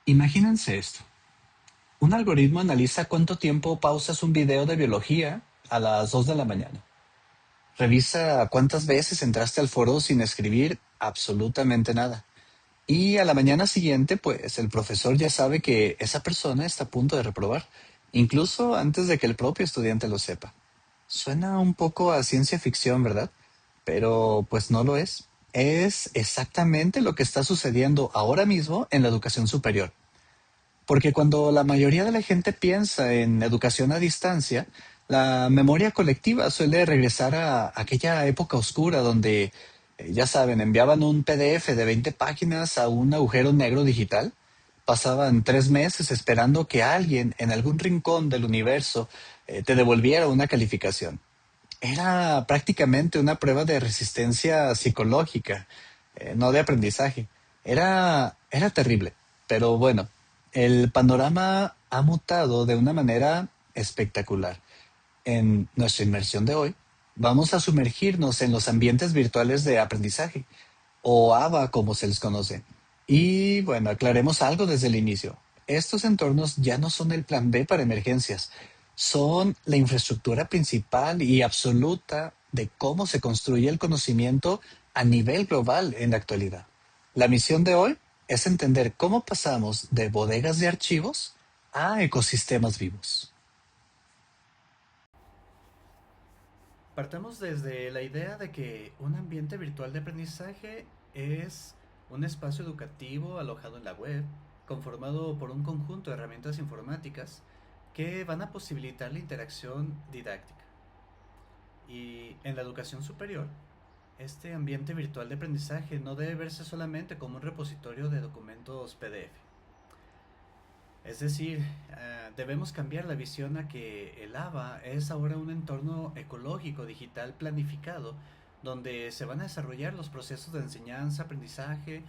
Imagínense esto. Un algoritmo analiza cuánto tiempo pausas un video de biología a las 2 de la mañana. Revisa cuántas veces entraste al foro sin escribir absolutamente nada. Y a la mañana siguiente, pues el profesor ya sabe que esa persona está a punto de reprobar, incluso antes de que el propio estudiante lo sepa. Suena un poco a ciencia ficción, ¿verdad? Pero pues no lo es. Es exactamente lo que está sucediendo ahora mismo en la educación superior. Porque cuando la mayoría de la gente piensa en educación a distancia, la memoria colectiva suele regresar a aquella época oscura donde, ya saben, enviaban un PDF de 20 páginas a un agujero negro digital, pasaban 3 meses esperando que alguien en algún rincón del universo te devolviera una calificación. Era prácticamente una prueba de resistencia psicológica, no de aprendizaje. Era terrible, pero bueno, el panorama ha mutado de una manera espectacular. En nuestra inmersión de hoy, vamos a sumergirnos en los ambientes virtuales de aprendizaje, o ABA como se les conoce. Y bueno, aclaremos algo desde el inicio. Estos entornos ya no son el plan B para emergencias, son la infraestructura principal y absoluta de cómo se construye el conocimiento a nivel global en la actualidad. La misión de hoy es entender cómo pasamos de bodegas de archivos a ecosistemas vivos. Partamos desde la idea de que un ambiente virtual de aprendizaje es un espacio educativo alojado en la web, conformado por un conjunto de herramientas informáticas que van a posibilitar la interacción didáctica. Y en la educación superior, este ambiente virtual de aprendizaje no debe verse solamente como un repositorio de documentos PDF. Es decir, debemos cambiar la visión a que el ABA es ahora un entorno ecológico digital planificado donde se van a desarrollar los procesos de enseñanza, aprendizaje,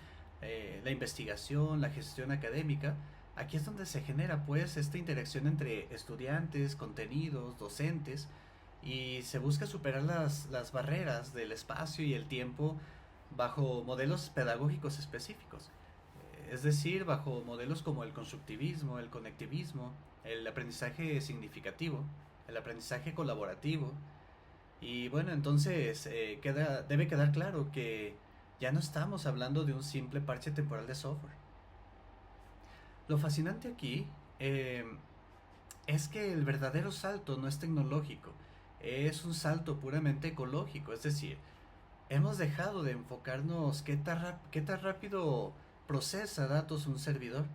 la investigación, la gestión académica. Aquí es donde se genera pues esta interacción entre estudiantes, contenidos, docentes y se busca superar las barreras del espacio y el tiempo bajo modelos pedagógicos específicos. Es decir, bajo modelos como el constructivismo, el conectivismo, el aprendizaje significativo, el aprendizaje colaborativo. Y bueno, entonces debe quedar claro que ya no estamos hablando de un simple parche temporal de software. Lo fascinante aquí eh, es que el verdadero salto no es tecnológico, es un salto puramente ecológico, es decir, hemos dejado de enfocarnos qué tan rápido procesa datos un servidor.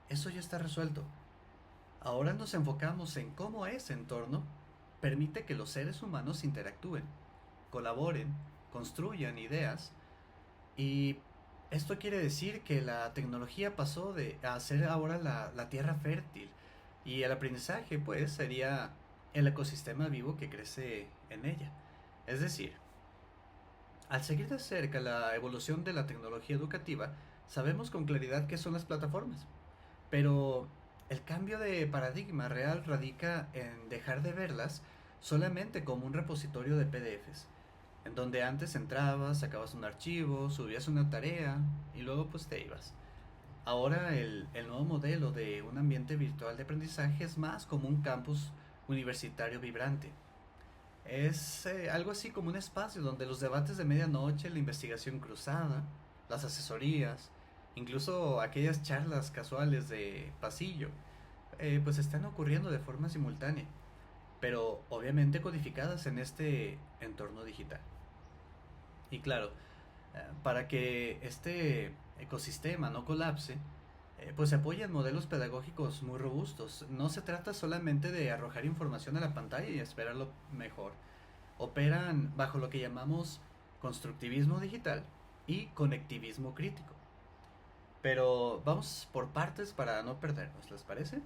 Eso ya está resuelto. Ahora nos enfocamos en cómo ese entorno permite que los seres humanos interactúen, colaboren, construyan ideas y esto quiere decir que la tecnología pasó de a ser ahora la tierra fértil y el aprendizaje pues sería el ecosistema vivo que crece en ella. Es decir, al seguir de cerca la evolución de la tecnología educativa, sabemos con claridad qué son las plataformas, pero el cambio de paradigma real radica en dejar de verlas solamente como un repositorio de PDFs, en donde antes entrabas, sacabas un archivo, subías una tarea y luego pues te ibas. Ahora el nuevo modelo de un ambiente virtual de aprendizaje es más como un campus universitario vibrante, es algo así como un espacio donde los debates de medianoche, la investigación cruzada, las asesorías, incluso aquellas charlas casuales de pasillo, pues están ocurriendo de forma simultánea, pero obviamente codificadas en este entorno digital. Y claro, para que este ecosistema no colapse, pues se apoyan modelos pedagógicos muy robustos. No se trata solamente de arrojar información a la pantalla y esperar lo mejor. Operan bajo lo que llamamos constructivismo digital y conectivismo crítico. Pero vamos por partes para no perdernos, ¿les parece?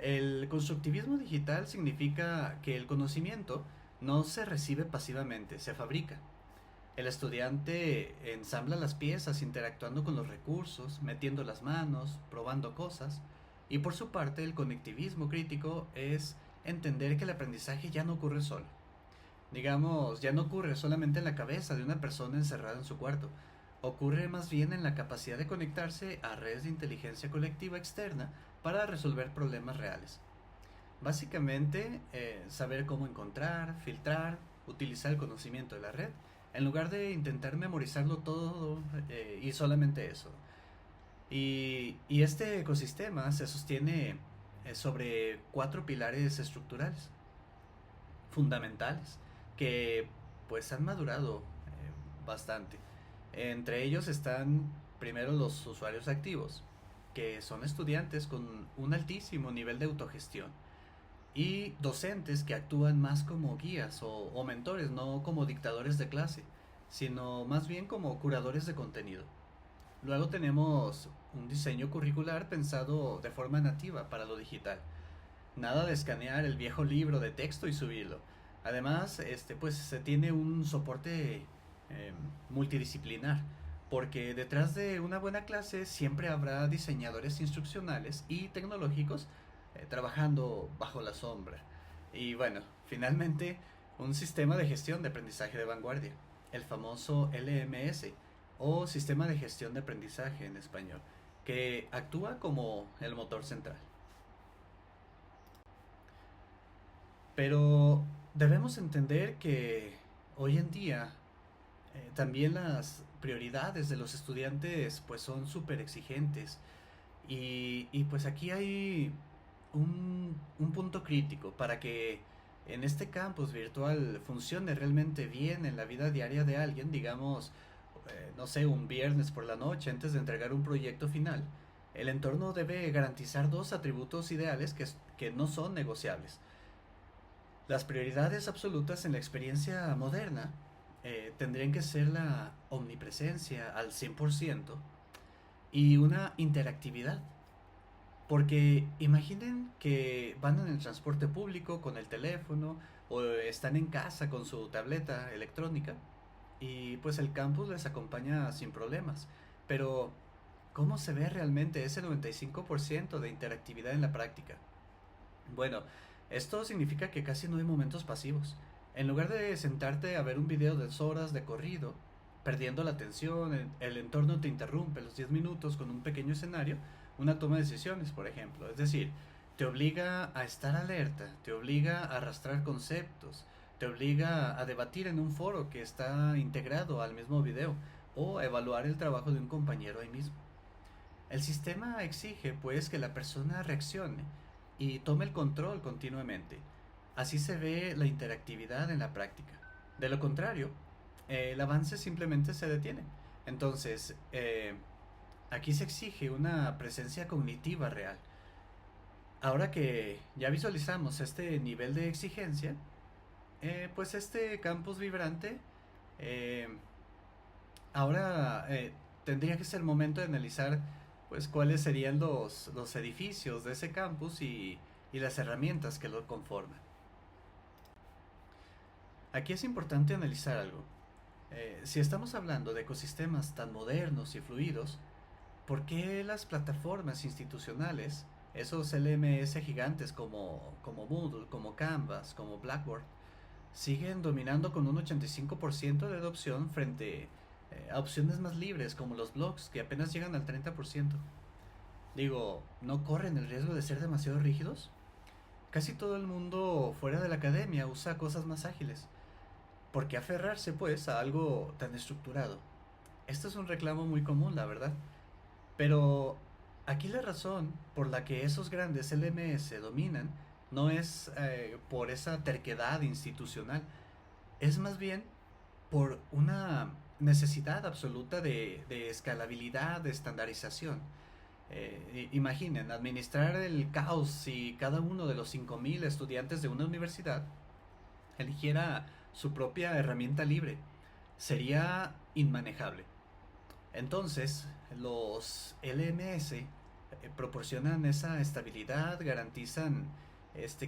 El constructivismo digital significa que el conocimiento no se recibe pasivamente, se fabrica. El estudiante ensambla las piezas interactuando con los recursos, metiendo las manos, probando cosas. Y por su parte, el conectivismo crítico es entender que el aprendizaje ya no ocurre solo. Digamos, ya no ocurre solamente en la cabeza de una persona encerrada en su cuarto. ocurre más bien en la capacidad de conectarse a redes de inteligencia colectiva externa para resolver problemas reales. Básicamente, saber cómo encontrar, filtrar, utilizar el conocimiento de la red, en lugar de intentar memorizarlo todo y solamente eso. Y este ecosistema se sostiene sobre cuatro pilares estructurales fundamentales que pues han madurado bastante. Entre ellos están primero los usuarios activos, que son estudiantes con un altísimo nivel de autogestión, y docentes que actúan más como guías o mentores, no como dictadores de clase, sino más bien como curadores de contenido. Luego tenemos un diseño curricular pensado de forma nativa para lo digital. Nada de escanear el viejo libro de texto y subirlo. Además, pues se tiene un soporte eh, multidisciplinar, porque detrás de una buena clase siempre habrá diseñadores instruccionales y tecnológicos trabajando bajo la sombra. Y bueno, finalmente, un sistema de gestión de aprendizaje de vanguardia, el famoso LMS, o Sistema de Gestión de Aprendizaje en español, que actúa como el motor central. Pero debemos entender que hoy en día también las prioridades de los estudiantes pues son súper exigentes y pues aquí hay un punto crítico para que en este campus virtual funcione realmente bien en la vida diaria de alguien, digamos, no sé, un viernes por la noche antes de entregar un proyecto final. El entorno debe garantizar dos atributos ideales que no son negociables. Las prioridades absolutas en la experiencia moderna tendrían que ser la omnipresencia al 100% y una interactividad. Porque imaginen que van en el transporte público con el teléfono o están en casa con su tableta electrónica y pues el campus les acompaña sin problemas. Pero, ¿cómo se ve realmente ese 95% de interactividad en la práctica? Bueno, esto significa que casi no hay momentos pasivos. En lugar de sentarte a ver un video de 2 horas de corrido, perdiendo la atención, el entorno te interrumpe los 10 minutos con un pequeño escenario, una toma de decisiones, por ejemplo. Es decir, te obliga a estar alerta, te obliga a arrastrar conceptos, te obliga a debatir en un foro que está integrado al mismo video o a evaluar el trabajo de un compañero ahí mismo. El sistema exige pues que la persona reaccione y tome el control continuamente. Así se ve la interactividad en la práctica. De lo contrario, el avance simplemente se detiene. Entonces, aquí se exige una presencia cognitiva real. Ahora que ya visualizamos este nivel de exigencia, pues este campus vibrante eh, ahora tendría que ser momento de analizar pues cuáles serían los edificios de ese campus y las herramientas que lo conforman. Aquí es importante analizar algo. Si estamos hablando de ecosistemas tan modernos y fluidos, ¿por qué las plataformas institucionales, esos LMS gigantes como Moodle, como Canvas, como Blackboard, siguen dominando con un 85% de adopción frente a opciones más libres como los blogs que apenas llegan al 30%? Digo, ¿no corren el riesgo de ser demasiado rígidos? Casi todo el mundo fuera de la academia usa cosas más ágiles. ¿Por qué aferrarse pues a algo tan estructurado? Esto es un reclamo muy común, la verdad. Pero aquí la razón por la que esos grandes LMS dominan no es por esa terquedad institucional, es más bien por una necesidad absoluta de escalabilidad, de estandarización. Imaginen, administrar el caos si cada uno de los 5.000 estudiantes de una universidad eligiera su propia herramienta libre. Sería inmanejable. Entonces, los LMS proporcionan esa estabilidad, garantizan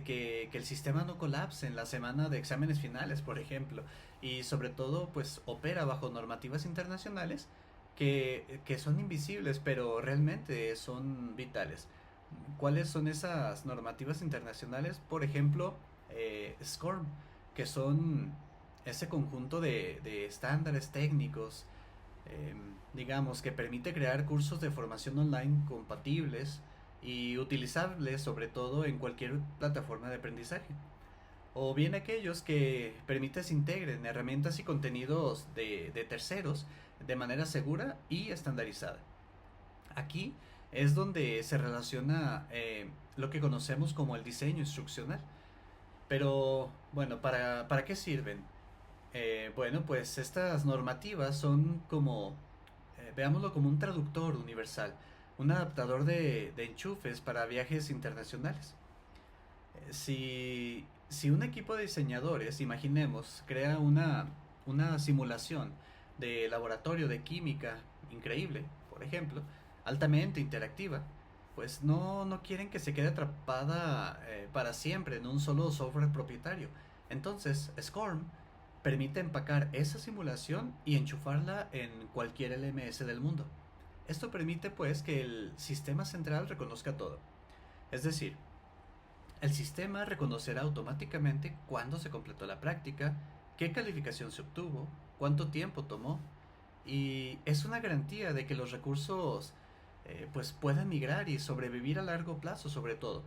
que el sistema no colapse en la semana de exámenes finales, por ejemplo, y sobre todo, pues opera bajo normativas internacionales que son invisibles, pero realmente son vitales. ¿Cuáles son esas normativas internacionales? Por ejemplo, SCORM, que son ese conjunto de estándares técnicos digamos, que permite crear cursos de formación online compatibles y utilizables sobre todo en cualquier plataforma de aprendizaje. O bien aquellos que permite se integren herramientas y contenidos de terceros de manera segura y estandarizada. Aquí es donde se relaciona lo que conocemos como el diseño instruccional. Pero bueno, ¿para qué sirven? Bueno, pues estas normativas son como, veámoslo como un traductor universal, un adaptador de enchufes para viajes internacionales. Si un equipo de diseñadores, imaginemos, crea una simulación de laboratorio de química increíble, por ejemplo, altamente interactiva, pues no quieren que se quede atrapada para siempre en un solo software propietario. Entonces, SCORM permite empacar esa simulación y enchufarla en cualquier LMS del mundo. Esto permite pues que el sistema central reconozca todo. Es decir, el sistema reconocerá automáticamente cuándo se completó la práctica, qué calificación se obtuvo, cuánto tiempo tomó, y es una garantía de que los recursos pues puedan migrar y sobrevivir a largo plazo sobre todo.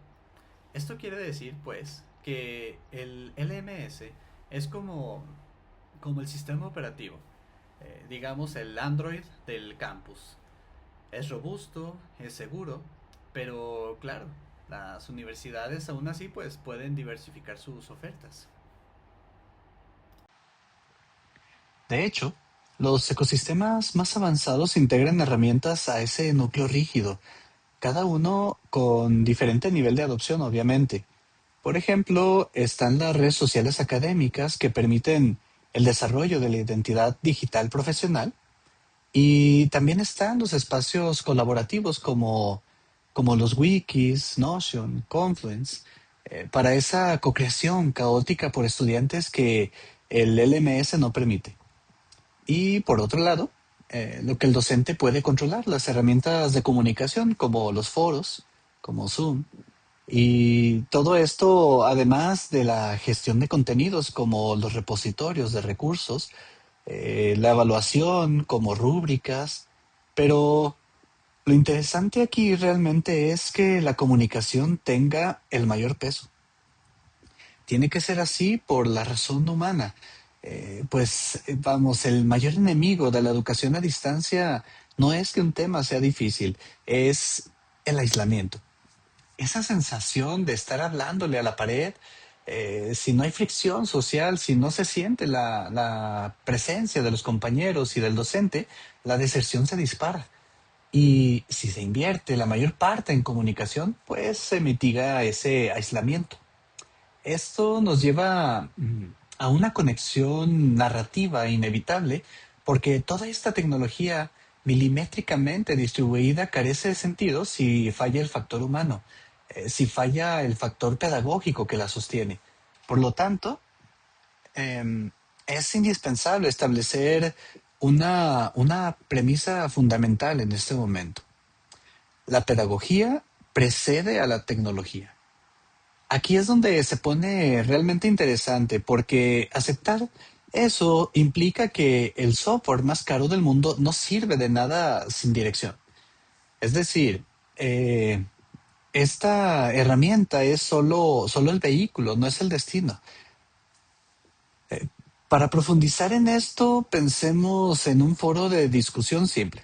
Esto quiere decir pues que el LMS es como el sistema operativo, digamos el Android del campus. Es robusto, es seguro, pero claro, las universidades aún así pues pueden diversificar sus ofertas. De hecho, los ecosistemas más avanzados integran herramientas a ese núcleo rígido, cada uno con diferente nivel de adopción, obviamente. Por ejemplo, están las redes sociales académicas que permiten el desarrollo de la identidad digital profesional y también están los espacios colaborativos como los wikis, Notion, Confluence, para esa cocreación caótica por estudiantes que el LMS no permite. Y por otro lado, lo que el docente puede controlar, las herramientas de comunicación como los foros, como Zoom, y todo esto, además de la gestión de contenidos como los repositorios de recursos, la evaluación como rúbricas, pero lo interesante aquí realmente es que la comunicación tenga el mayor peso. Tiene que ser así por la razón humana. Vamos, el mayor enemigo de la educación a distancia no es que un tema sea difícil, es el aislamiento. Esa sensación de estar hablándole a la pared, si no hay fricción social, si no se siente la presencia de los compañeros y del docente, la deserción se dispara. Y si se invierte la mayor parte en comunicación, pues se mitiga ese aislamiento. Esto nos lleva a una conexión narrativa inevitable porque toda esta tecnología milimétricamente distribuida carece de sentido si falla el factor humano, si falla el factor pedagógico que la sostiene. Por lo tanto, em, es indispensable establecer una premisa fundamental en este momento. La pedagogía precede a la tecnología. Aquí es donde se pone realmente interesante porque aceptar eso implica que el software más caro del mundo no sirve de nada sin dirección. Es decir, esta herramienta es solo el vehículo, no es el destino. Para profundizar en esto, pensemos en un foro de discusión simple,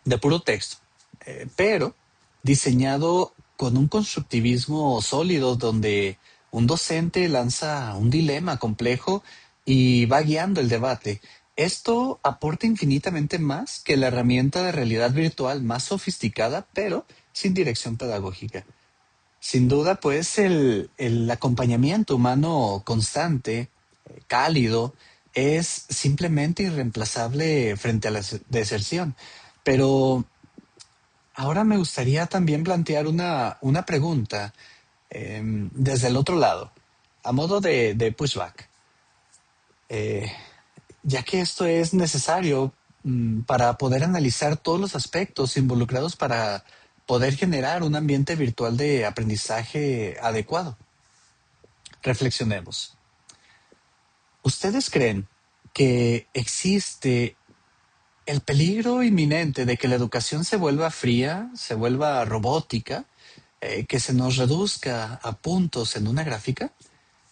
de puro texto, pero diseñado con un constructivismo sólido donde un docente lanza un dilema complejo y va guiando el debate. Esto aporta infinitamente más que la herramienta de realidad virtual más sofisticada, pero sin dirección pedagógica. Sin duda, pues el acompañamiento humano constante, cálido, es simplemente irreemplazable frente a la deserción. Pero ahora me gustaría también plantear una pregunta desde el otro lado, a modo de pushback, eh, ya que esto es necesario para poder analizar todos los aspectos involucrados para poder generar un ambiente virtual de aprendizaje adecuado. Reflexionemos. ¿Ustedes creen que existe El peligro inminente de que la educación se vuelva fría, se vuelva robótica, que se nos reduzca a puntos en una gráfica.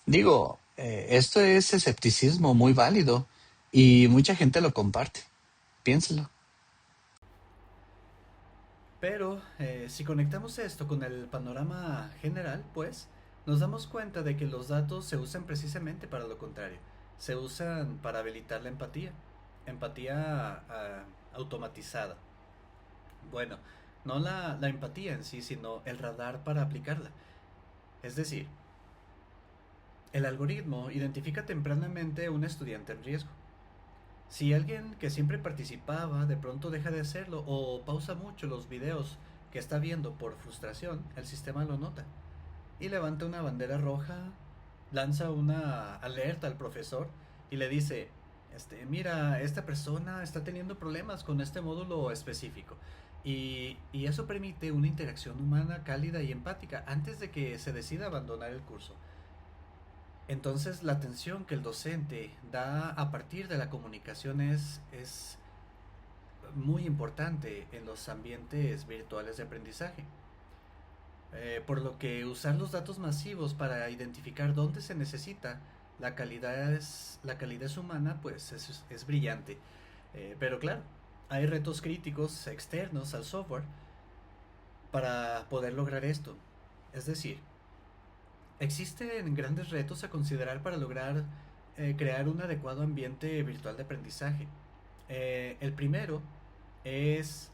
Digo, esto es escepticismo muy válido y mucha gente lo comparte. Piénselo. Pero si conectamos esto con el panorama general, pues nos damos cuenta de que los datos se usan precisamente para lo contrario. Se usan para habilitar la empatía, empatía automatizada. Bueno, no la empatía en sí, sino el radar para aplicarla. Es decir, el algoritmo identifica tempranamente a un estudiante en riesgo. Si alguien que siempre participaba de pronto deja de hacerlo o pausa mucho los videos que está viendo por frustración, el sistema lo nota y levanta una bandera roja, lanza una alerta al profesor y le dice, mira, esta persona está teniendo problemas con este módulo específico. Y eso permite una interacción humana cálida y empática antes de que se decida abandonar el curso. Entonces la atención que el docente da a partir de la comunicación es muy importante en los ambientes virtuales de aprendizaje. Por lo que usar los datos masivos para identificar dónde se necesita la calidez humana pues es brillante. Pero claro, hay retos críticos externos al software para poder lograr esto. Es decir, existen grandes retos a considerar para lograr crear un adecuado ambiente virtual de aprendizaje. El primero es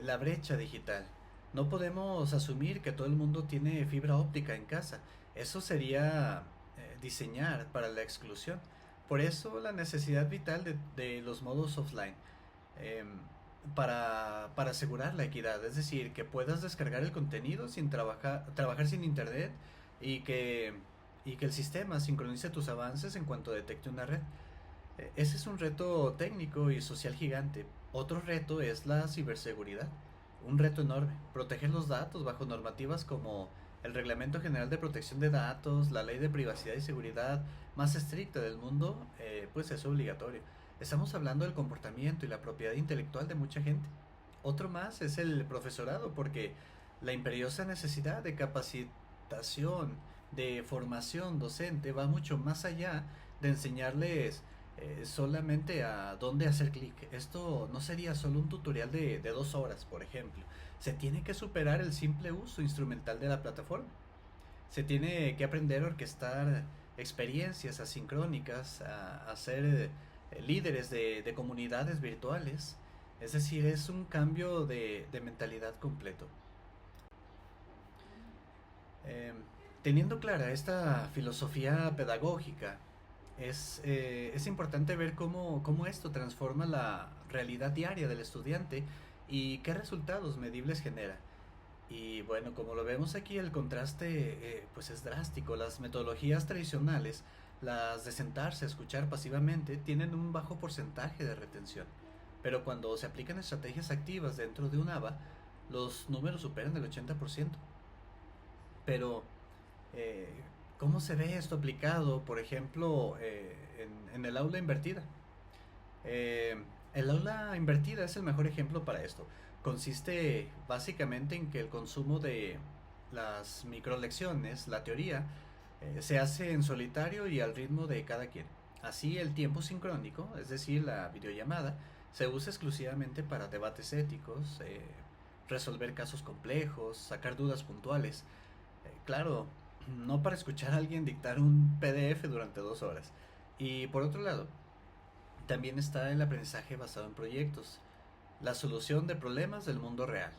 la brecha digital. No podemos asumir que todo el mundo tiene fibra óptica en casa. Eso sería diseñar para la exclusión. Por eso la necesidad vital de los modos offline. em, para asegurar la equidad. Es decir, que puedas descargar el contenido sin trabajar sin internet y que el sistema sincronice tus avances en cuanto detecte una red. Ese es un reto técnico y social gigante. Otro reto es la ciberseguridad. Un reto enorme. Proteger los datos bajo normativas como el Reglamento General de Protección de Datos, la Ley de Privacidad y Seguridad más estricta del mundo, pues es obligatorio. Estamos hablando del comportamiento y la propiedad intelectual de mucha gente. Otro más es el profesorado, porque la imperiosa necesidad de capacitación, de formación docente va mucho más allá de enseñarles solamente a dónde hacer clic. Esto no sería solo un tutorial de 2 horas, por ejemplo. Se tiene que superar el simple uso instrumental de la plataforma. Se tiene que aprender a orquestar experiencias asincrónicas, a ser líderes de comunidades virtuales. Es decir, es un cambio de mentalidad completo. Eh, Teniendo clara esta filosofía pedagógica, es importante ver cómo esto transforma la realidad diaria del estudiante y qué resultados medibles genera. Y bueno, como lo vemos aquí, el contraste pues es drástico. Las metodologías tradicionales, las de sentarse a escuchar pasivamente, tienen un bajo porcentaje de retención. Pero cuando se aplican estrategias activas dentro de un ABA, los números superan el 80%. Pero eh, ¿cómo se ve esto aplicado, por ejemplo, en el aula invertida? El aula invertida es el mejor ejemplo para esto. Consiste básicamente en que el consumo de las microlecciones, la teoría, se hace en solitario y al ritmo de cada quien. Así el tiempo sincrónico, es decir, la videollamada, se usa exclusivamente para debates éticos, resolver casos complejos, sacar dudas puntuales. Claro, no para escuchar a alguien dictar un PDF durante 2 horas. Y por otro lado, también está el aprendizaje basado en proyectos, la solución de problemas del mundo real.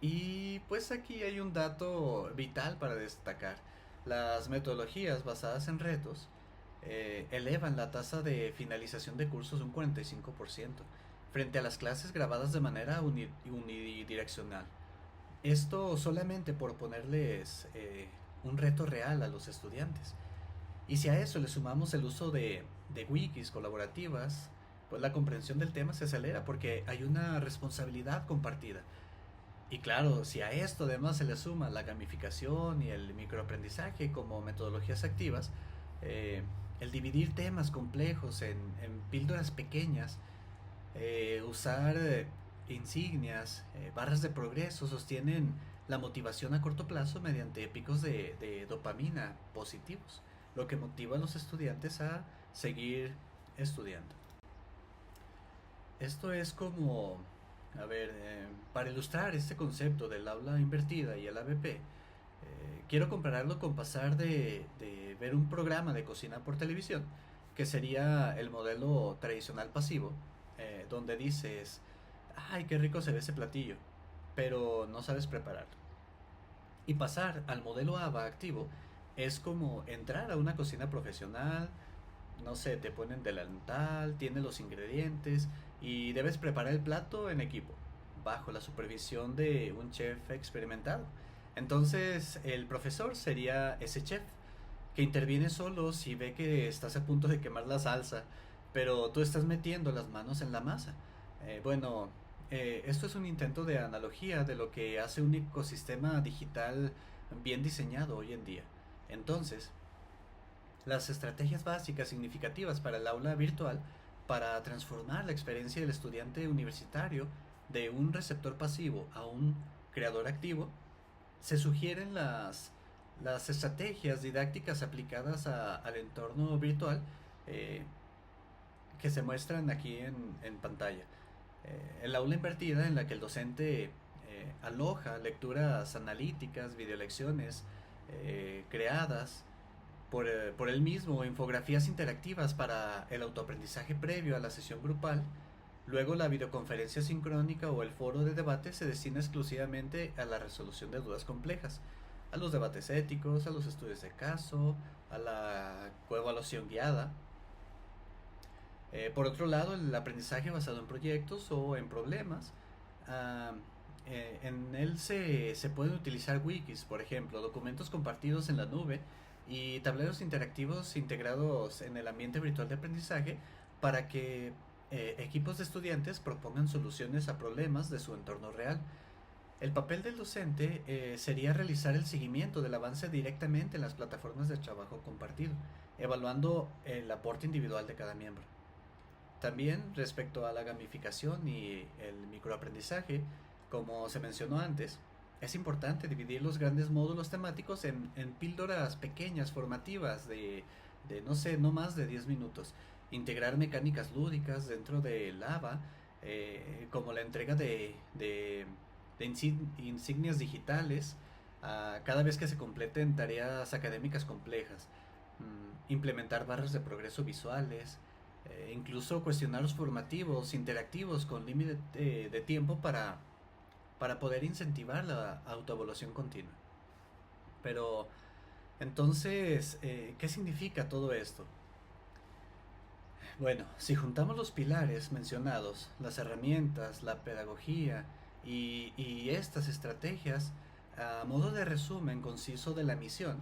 Y pues aquí hay un dato vital para destacar. Las metodologías basadas en retos elevan la tasa de finalización de cursos un 45% frente a las clases grabadas de manera unidireccional. Esto solamente por ponerles un reto real a los estudiantes. Y si a eso le sumamos el uso de wikis colaborativas, pues la comprensión del tema se acelera porque hay una responsabilidad compartida. Y claro, si a esto además se le suma la gamificación y el microaprendizaje como metodologías activas, el dividir temas complejos en píldoras pequeñas, Usar insignias, barras de progreso sostienen la motivación a corto plazo mediante picos de dopamina positivos, lo que motiva a los estudiantes a seguir estudiando. Esto es como, a ver, para ilustrar este concepto del aula invertida y el ABP, quiero compararlo con pasar de ver un programa de cocina por televisión, que sería el modelo tradicional pasivo, donde dices, ay, qué rico se ve ese platillo, pero no sabes prepararlo. Y pasar al modelo ABA activo es como entrar a una cocina profesional, no sé, te ponen delantal, tiene los ingredientes y debes preparar el plato en equipo, bajo la supervisión de un chef experimentado. Entonces, el profesor sería ese chef que interviene solo si ve que estás a punto de quemar la salsa, pero tú estás metiendo las manos en la masa. Bueno, esto es un intento de analogía de lo que hace un ecosistema digital bien diseñado hoy en día. Entonces, las estrategias básicas significativas para el aula virtual para transformar la experiencia del estudiante universitario de un receptor pasivo a un creador activo, se sugieren las estrategias didácticas aplicadas al entorno virtual, eh, que se muestran aquí en pantalla. El aula invertida en la que el docente aloja lecturas analíticas, videolecciones creadas por él mismo, infografías interactivas para el autoaprendizaje previo a la sesión grupal. Luego la videoconferencia sincrónica o el foro de debate se destina exclusivamente a la resolución de dudas complejas, a los debates éticos, a los estudios de caso, a la coevaluación guiada. Por otro lado, el aprendizaje basado en proyectos o en problemas. ah, en él se pueden utilizar wikis, por ejemplo, documentos compartidos en la nube y tableros interactivos integrados en el ambiente virtual de aprendizaje para que equipos de estudiantes propongan soluciones a problemas de su entorno real. El papel del docente sería realizar el seguimiento del avance directamente en las plataformas de trabajo compartido, evaluando el aporte individual de cada miembro. También respecto a la gamificación y el microaprendizaje, como se mencionó antes, es importante dividir los grandes módulos temáticos en píldoras pequeñas, formativas, no sé, no más de 10 minutos. Integrar mecánicas lúdicas dentro del ABA, como la entrega de insignias digitales cada vez que se completen tareas académicas complejas. Implementar barras de progreso visuales, incluso cuestionarios formativos, interactivos con límite de tiempo para poder incentivar la autoevaluación continua. Pero entonces, ¿qué significa todo esto? Bueno, si juntamos los pilares mencionados, las herramientas, la pedagogía y estas estrategias, a modo de resumen conciso de la misión,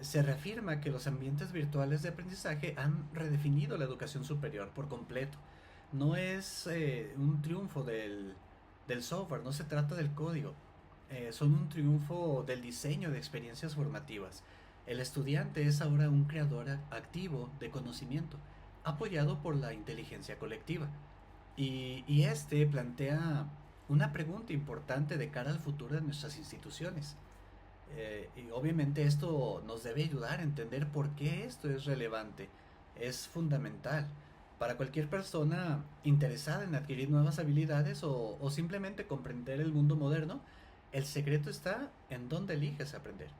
se reafirma que los ambientes virtuales de aprendizaje han redefinido la educación superior por completo. No es un triunfo del software, no se trata del código, son un triunfo del diseño de experiencias formativas. El estudiante es ahora un creador activo de conocimiento, apoyado por la inteligencia colectiva. Y este plantea una pregunta importante de cara al futuro de nuestras instituciones. Y obviamente esto nos debe ayudar a entender por qué esto es relevante, es fundamental para cualquier persona interesada en adquirir nuevas habilidades o simplemente comprender el mundo moderno. El secreto está en dónde eliges aprender.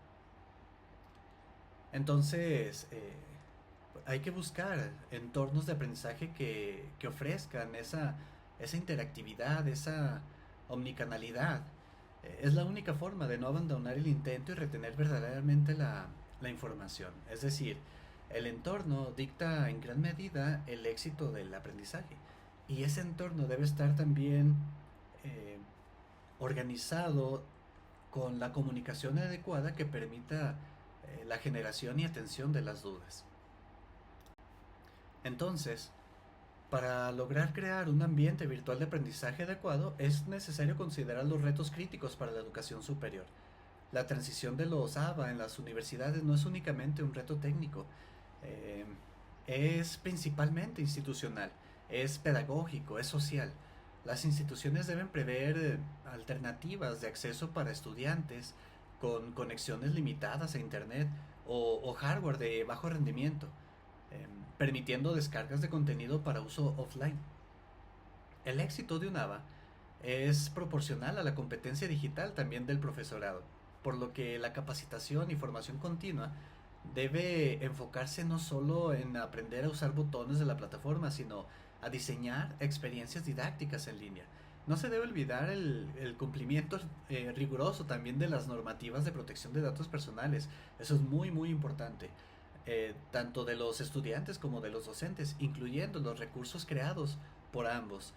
Entonces, hay que buscar entornos de aprendizaje que ofrezcan esa interactividad, esa omnicanalidad. Es la única forma de no abandonar el intento y retener verdaderamente la información. Es decir, el entorno dicta en gran medida el éxito del aprendizaje. Y ese entorno debe estar también eh, organizado con la comunicación adecuada que permita la generación y atención de las dudas. Entonces, para lograr crear un ambiente virtual de aprendizaje adecuado, es necesario considerar los retos críticos para la educación superior. La transición de los ABA en las universidades no es únicamente un reto técnico, eh, es principalmente institucional. es pedagógico, es social. Las instituciones deben prever alternativas de acceso para estudiantes con conexiones limitadas a Internet o hardware de bajo rendimiento, permitiendo descargas de contenido para uso offline. El éxito de UNAVA es proporcional a la competencia digital también del profesorado, por lo que la capacitación y formación continua debe enfocarse no solo en aprender a usar botones de la plataforma, sino a diseñar experiencias didácticas en línea. No se debe olvidar el cumplimiento riguroso también de las normativas de protección de datos personales. Eso es muy, muy importante. Tanto de los estudiantes como de los docentes, incluyendo los recursos creados por ambos.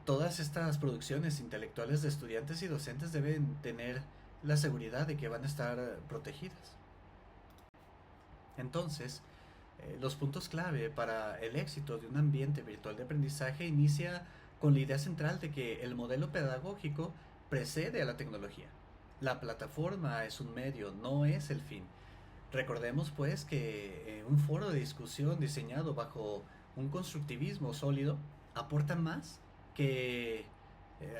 Todas estas producciones intelectuales de estudiantes y docentes deben tener la seguridad de que van a estar protegidas. Entonces, los puntos clave para el éxito de un ambiente virtual de aprendizaje inicia con la idea central de que el modelo pedagógico precede a la tecnología. La plataforma es un medio, no es el fin. Recordemos pues que un foro de discusión diseñado bajo un constructivismo sólido aporta más que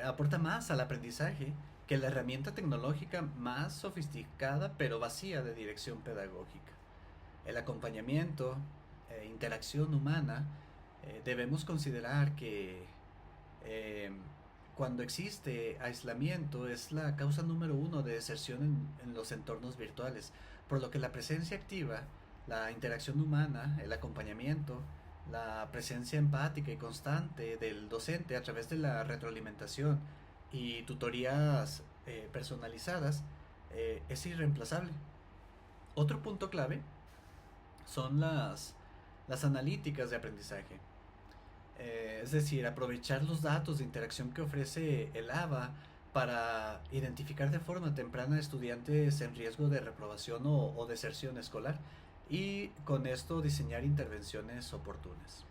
aporta más al aprendizaje que la herramienta tecnológica más sofisticada pero vacía de dirección pedagógica. El acompañamiento, interacción humana, debemos considerar que eh, cuando existe aislamiento es la causa número uno de deserción en los entornos virtuales, por lo que la presencia activa, la interacción humana, el acompañamiento, la presencia empática y constante del docente a través de la retroalimentación y tutorías personalizadas es irreemplazable. Otro punto clave son las analíticas de aprendizaje. Es decir, aprovechar los datos de interacción que ofrece el ABA para identificar de forma temprana estudiantes en riesgo de reprobación o deserción escolar y con esto diseñar intervenciones oportunas.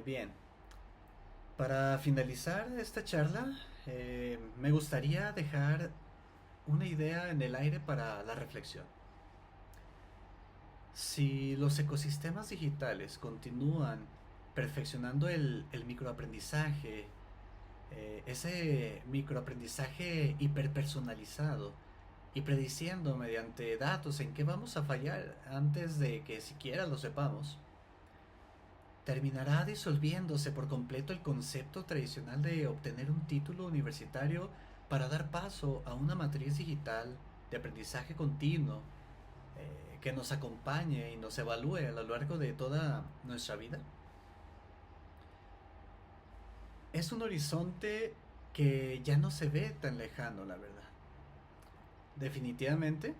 Bien, para finalizar esta charla, me gustaría dejar una idea en el aire para la reflexión. Si los ecosistemas digitales continúan perfeccionando el microaprendizaje, ese microaprendizaje hiperpersonalizado y prediciendo mediante datos en qué vamos a fallar antes de que siquiera lo sepamos, terminará disolviéndose por completo el concepto tradicional de obtener un título universitario para dar paso a una matriz digital de aprendizaje continuo que nos acompañe y nos evalúe a lo largo de toda nuestra vida. Es un horizonte que ya no se ve tan lejano, la verdad. Definitivamente,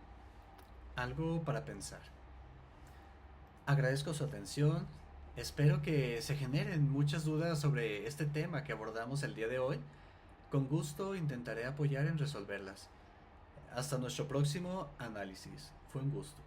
algo para pensar. Agradezco su atención. Espero que se generen muchas dudas sobre este tema que abordamos el día de hoy. Con gusto intentaré apoyar en resolverlas. Hasta nuestro próximo análisis. Fue un gusto.